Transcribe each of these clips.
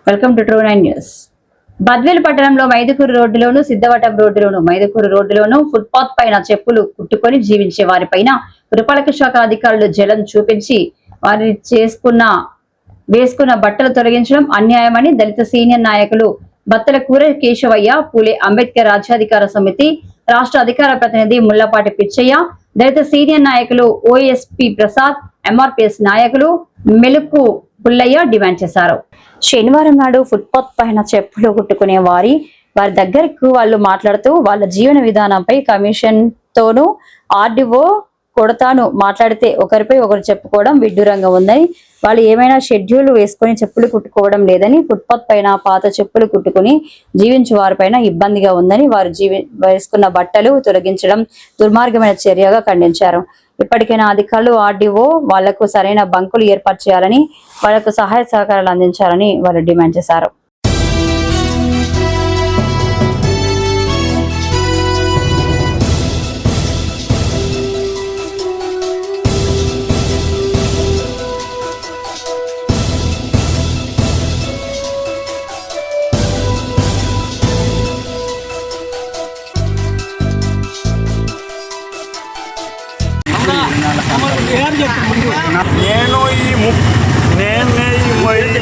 Welcome to true 9 news. Badvel పట్టణంలో Mydukur రోడ్డులోను Siddhavatam రోడ్డులోను Mydukur రోడ్డులోను footpath పైన చెప్పులు కుట్టుకొని జీవించే వారిపైన పురపాలక శాఖ అధికారులు జలం చూపించి వారి వేసుకున్న బట్టలు తొలగించడం అన్యాయమని దళిత సీనియర్ నాయకులు బత్తల కూర కేశవయ్య, పూలే అంబేద్కర్ రాజ్యాధికార సమితి రాష్ట్ర అధికార ప్రతినిధి ముల్లపాటి పిచ్చయ్య, దళిత సీనియర్ నాయకులు ఓఎస్పీ ప్రసాద్, ఎంఆర్పిఎస్ నాయకులు మెలుకు పుల్లయ్య డిమాండ్ చేశారు. శనివారం నాడు ఫుట్పాత్ పైన చెప్పులు కుట్టుకునే వారి దగ్గరకు వాళ్ళు మాట్లాడుతూ వాళ్ళ జీవన విధానంపై కమిషన్ తోనూ ఆర్డీఓ కొడతాను మాట్లాడితే ఒకరిపై ఒకరు చెప్పుకోవడం విడ్డూరంగా ఉందని, వాళ్ళు ఏమైనా షెడ్యూల్ వేసుకొని చెప్పులు కుట్టుకోవడం లేదని, ఫుట్పాత్ పైన పాత చెప్పులు కుట్టుకుని జీవించే వారిపైన ఇబ్బందిగా ఉందని, వారు వేసుకున్న బట్టలు తొలగించడం దుర్మార్గమైన చర్యగా ఖండించారు. ఇప్పటికైనా అధికారులు ఆర్డీఓ వాళ్లకు సరైన బంకులు ఏర్పాటు చేయాలని, వాళ్లకు సహాయ సహకారాలు అందించాలని వారు డిమాండ్ చేశారు.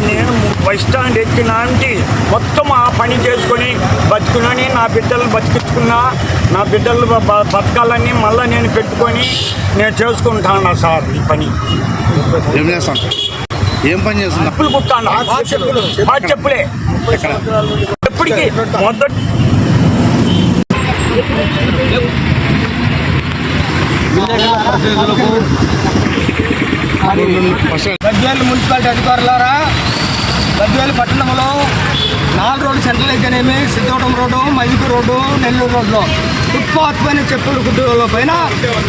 నేను బస్ స్టాండ్ ఎక్కినాంటి మొత్తం ఆ పని చేసుకొని బతుకునని నా బిడ్డలు బతికించుకున్నా, నా బిడ్డలు బతకాలని మళ్ళీ నేను పెట్టుకొని నేను చేసుకుంటాను సార్. ఈ పని ఏం పని చేస్తున్నా? చెప్పులు కుట్టాను, చెప్పులే ఎప్పటికీ మొదటి బద్వేలు మున్సిపాలిటీ అధికారులారా, బద్వేలు పట్టణంలో 4 రోడ్డు సెంటర్లు అయితేనేమి, సిద్ధవటం రోడ్డు, మైదుకూరు రోడ్డు, నెల్లూరు రోడ్లో ఫుట్పాత్ పైన చెప్పులు కుట్టుల పైన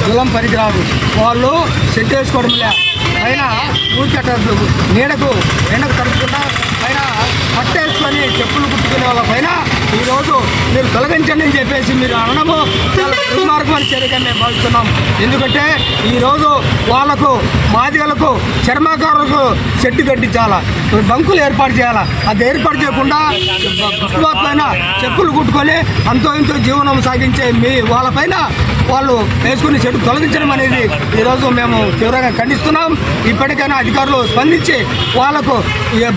జలం పనికిరాదు. వాళ్ళు సెట్ వేసుకోవడం లే, పైన ఊరికెట్టద్దు, నీడకు ఎండకు తడుచుకుంటా పైన పట్టేసుకొని చెప్పులు కుట్టుకునే వాళ్ళ పైన ఈరోజు మీరు తొలగించండి అని చెప్పేసి మీరు అనడము చాలా దుర్మార్గమైన చర్యగా మేము భావిస్తున్నాం. ఎందుకంటే ఈరోజు వాళ్లకు మాదిగలకు చర్మకారులకు చెట్టు కట్టించాలా, బంకులు ఏర్పాటు చేయాలా. అది ఏర్పాటు చేయకుండా ఫుట్పాత్ పైన చెప్పులు కుట్టుకొని అంతో ఇంతో జీవనం సాగించే వాళ్ళపైన వాళ్ళు వేసుకుని చెట్టు తొలగించడం అనేది ఈరోజు మేము తీవ్రంగా ఖండిస్తున్నాం. ఇప్పటికైనా అధికారులు స్పందించి వాళ్లకు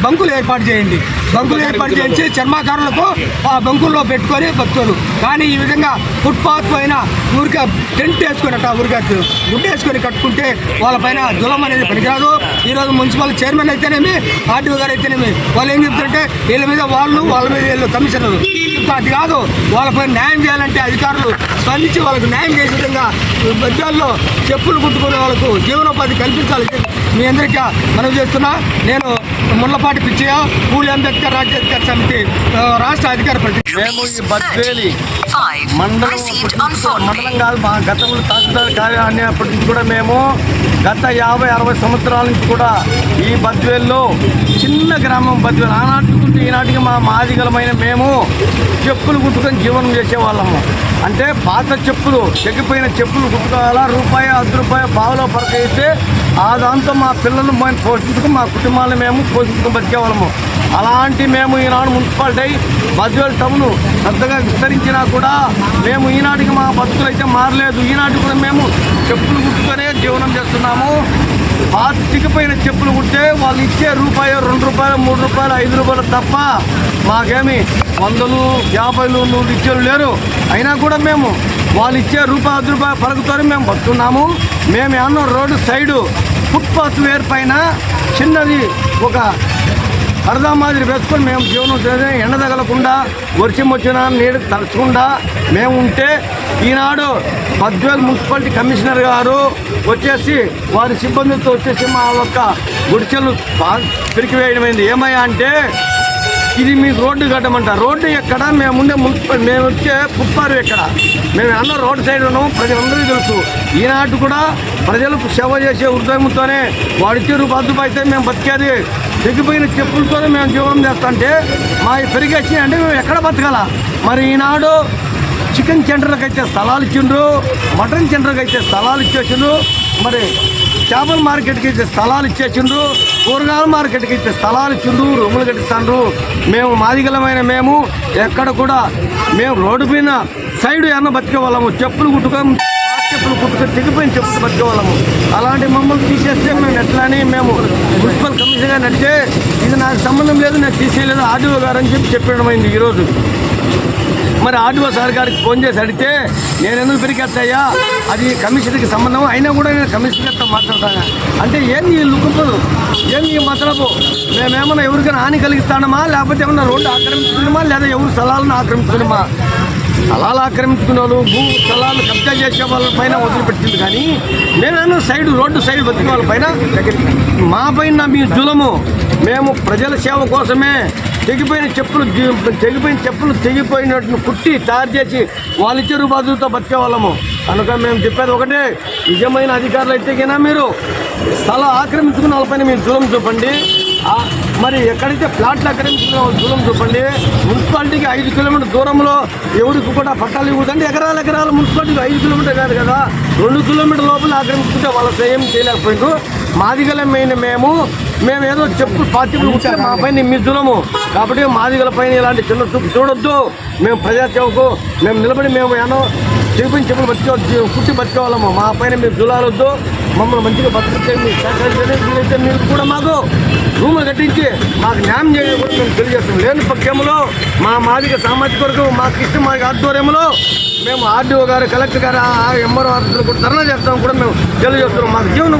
బంకులు ఏర్పాటు చేయండి, బంకులు ఏర్పాటు చేయించి చర్మకారులకు ఆ బంకుల్లో పెట్టుకొని బతుకోరు. కానీ ఈ విధంగా ఫుట్పాత్ పైన ఊరికే టెంట్ వేసుకున్నట్ట ఊరికే గుడ్డ వేసుకొని కట్టుకుంటే వాళ్ళపైన జులం అనేది పనికిరాదు. ఈరోజు మున్సిపల్ చైర్మన్ అయితేనేమి, ఆర్టీఓ గారు అయితేనేమి వాళ్ళు ఏం చెప్తుంటే వీళ్ళ మీద వాళ్ళ మీద వీళ్ళు కమిషనర్లు, అది కాదు. వాళ్ళపై న్యాయం చేయాలంటే అధికారులు స్పందించి వాళ్ళకు న్యాయం చేసే విధంగా బద్వేల్లో చెప్పులు కుట్టుకునే వాళ్ళకు జీవనోపాధి కల్పించాలి మీ అందరికీ మనవి చేస్తున్నా. నేను ముల్లపాటి పిచ్చయ్య, పూలే అంబేద్కర్ రాజ్యాధికార సమితి రాష్ట్ర అధికార ప్రతినిధి. మేము ఈ బద్వేలి మండలం కాదు, మా గతంలో తహసీల్దార్ కార్యాలయం అప్పటి నుంచి కూడా మేము గత 50-60 సంవత్సరాల నుంచి కూడా ఈ బద్వేల్లో చిన్న గ్రామం బద్వేలు ఆనాటికుంటే ఈనాటికి మా మాదిగలమైన మేము చెప్పులు కుట్టుకొని జీవనం చేసేవాళ్ళము. అంటే పాత చెప్పులు, చెక్కిపోయిన చెప్పులు కుట్టుకోవాలా, రూపాయి 10 రూపాయలు బావులో పరకేస్తే ఆ దాంతో మా పిల్లలను మేము పోషించుకుని మా కుటుంబాలను మేము పోషించుకుని బతికేవాళ్ళము. అలాంటి మేము ఈనాడు మున్సిపాలిటీ బద్వేలు టౌన్ పెద్దగా విస్తరించినా కూడా మేము ఈనాటికి మా బతుకులు అయితే మారలేదు. ఈనాటికి కూడా మేము చెప్పులు కుట్టుకొనే జీవనం చేస్తున్నాము. పాత చిక్కిపోయిన చెప్పులు కుట్టే వాళ్ళు ఇచ్చే రూపాయి, 2 రూపాయలు, 3 రూపాయలు, 5 రూపాయలు తప్ప మాకేమి 100, 50, 100 ఇచ్చేలు లేరు. అయినా కూడా మేము వాళ్ళు ఇచ్చే రూపాయి, 10 రూపాయలు పలుకుతారు మేము బతున్నాము. మేము అన్న రోడ్డు సైడు ఫుట్పాత్ వేర్ పైన చిన్నది ఒక అర్ధా మాదిరి వేసుకొని మేము జీవనం చేసి ఎండ తగలకుండా, వర్షం వచ్చినా నీడ తరచకుండా మేము ఉంటే ఈనాడు బద్వేలు మున్సిపాలిటీ కమిషనర్ గారు వచ్చేసి వారి సిబ్బందితో వచ్చేసి మా యొక్క గుడిచెలు పిరికివేయడమైంది. ఏమయ్యా అంటే ఇది మీకు రోడ్డు కట్టమంట. రోడ్డు ఎక్కడ? మేము ఉండే మున్సిపల్, మేము వచ్చే ఫుట్పాత్ ఎక్కడ? మేము అన్న రోడ్డు సైడ్ ఉన్నాము, ప్రజలందరికీ తెలుసు. ఈనాటి కూడా ప్రజలకు సేవ చేసే ఉద్యోగంతోనే వాడిచ్చే రూపాయి అయితే మేము బతికేది. తెగిపోయిన చెప్పులతోనే మేము జీవనం చేస్తుంటే మా పెరిగేసినాయి అంటే మేము ఎక్కడ బతకాల? మరి ఈనాడు చికెన్ సెంటర్లకు అయితే స్థలాలు ఇచ్చిండ్రు, మటన్ సెంటర్కి అయితే స్థలాలు ఇచ్చేసిండ్రు. మరి చేపల మార్కెట్కి ఇచ్చే స్థలాలు ఇచ్చేసిండ్రు, కూరగాయల మార్కెట్కి ఇచ్చే స్థలాలు ఇచ్చిండ్రు, రూములు కట్టిస్తాండ్రు. మేము మాదిగలమైన మేము ఎక్కడ కూడా మేము రోడ్డు పైన సైడ్ ఏమన్నా బతికే వాళ్ళము, చెప్పులు కుట్టుకొని తెగిపోయిన చెప్పులు బతికే వాళ్ళము. అలాంటి మమ్మల్ని తీసేస్తే మేము ఎట్లా అని మేము మున్సిపల్ కమిషనర్గా నడితే ఇది నాకు సంబంధం లేదు, నేను తీసేయలేదు ఆర్డీఓ గారు అని చెప్పడం అయింది ఈరోజు. మరి ఆర్డీఓ సార్ గారికి ఫోన్ చేసి అడిగితే నేను ఎందుకు పెరిగేస్తాయా, అది కమిషనర్కి సంబంధం అయినా కూడా నేను కమిషనర్తో మాట్లాడతాను అంటే ఏంది ఈ లుక్కులు, ఏంది ఈ మతలబు, మేమేమన్నా ఎవరికైనా హాని కలిగిస్తానమా, లేకపోతే ఏమన్నా రోడ్డు ఆక్రమించుకున్నామా, లేదా ఎవరు స్థలాలను ఆక్రమించుకున్నామా? స్థలాలు ఆక్రమించుకునే వాళ్ళు, భూ స్థలాలు కబ్జా చేసే వాళ్ళ పైన వదిలిపెట్టింది. కానీ మేమేమో రోడ్డు సైడ్ బతికే వాళ్ళ పైన మా పైన మీ జులము. మేము ప్రజల సేవ కోసమే తెగిపోయిన చెప్పులు తెగిపోయినట్టు కుట్టి తయారు చేసి వాళ్ళ ఇచ్చే బాధలతో బతికే వాళ్ళము. కనుక మేము చెప్పేది ఒకటే, నిజమైన అధికారులు అయితే కినా మీరు స్థలం ఆక్రమించుకున్న వాళ్ళపైన మీరు జూలం చూపండి. మరి ఎక్కడైతే ఫ్లాట్లు ఆక్రమించుకున్న వాళ్ళు జూలం చూపండి. మున్సిపాలిటీకి 5 కిలోమీటర్ దూరంలో ఎవరికి కూడా పట్టాలు ఇవ్వదండి. ఎకరాలు మున్సిపాలిటీకి 5 కిలోమీటర్ కాదు కదా, 2 కిలోమీటర్ లోపల ఆక్రమించుకుంటే వాళ్ళతో ఏం చేయలేకపోయిండ్రు. మాదిగలమైన మేము ఏదో చెప్పులు పార్టీలు ఉంటే మా పైన మీ జులము. కాబట్టి మాదిగల పైన ఇలాంటి చిన్న చూపు చూడొద్దు. మేము ప్రజాసేవకు మేము నిలబడి మేము ఏమో చెప్పులు కుట్టి బతికేవాళ్ళము. మా పైన మీరు జులాలొద్దు, మమ్మల్ని మంచిగా బతికితే మీరు సహకరించే మీరు కూడా మాకు రూములు కట్టించి మాకు న్యాయం చేయడం కూడా మేము తెలియజేస్తాం. లేని పక్షంలో మా మాదిగ సామాజిక వర్గం మాకు ఇష్టం మా ఆధ్వర్యంలో మేము ఆర్డీఓ గారు, కలెక్టర్ గారు, ఎంఆర్ఓ ఆఫీసులు కూడా ధర్నా చేస్తాం కూడా మేము తెలియజేస్తున్నాం. మాకు జీవనం